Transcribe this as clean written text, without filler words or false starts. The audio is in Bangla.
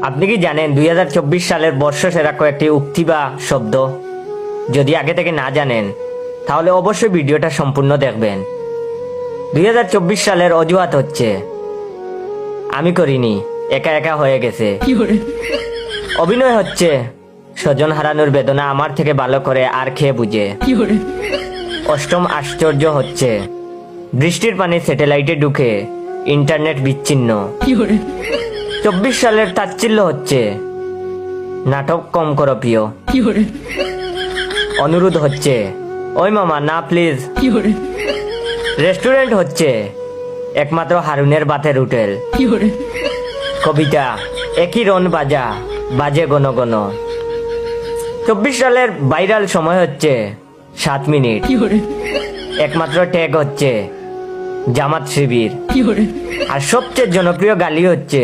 আপনি কি জানেন 2024 সালের বর্ষসেরা কয়েকটি উক্তি বা শব্দ? যদি আগে থেকে না জানেন তাহলে অবশ্যই ভিডিওটা সম্পূর্ণ দেখবেন। 2024 সালের অজুহাত হচ্ছে আমি করিনি, একা একা হয়ে গেছে। অভিনয় হচ্ছে স্বজন হারানোর বেদনা আমার থেকে ভালো করে আর খেয়ে বুঝে। অষ্টম আশ্চর্য হচ্ছে বৃষ্টির পানি স্যাটেলাইটে ঢুকে ইন্টারনেট বিচ্ছিন্ন। 24 সালের তাচ্ছিল্য হচ্ছে নাটক কম করো প্রিয়। অনুরোধ হচ্ছে ওই মামা না প্লিজ। রেস্টুরেন্ট হচ্ছে একমাত্র হারুনের বাতের হোটেল। কবিতা একই রন বাজা বাজে গণ গণ। 24 সালের ভাইরাল সময় হচ্ছে 7 মিনিট। একমাত্র ট্যাগ হচ্ছে জামাত শিবির। আর সবচেয়ে জনপ্রিয় গালি হচ্ছে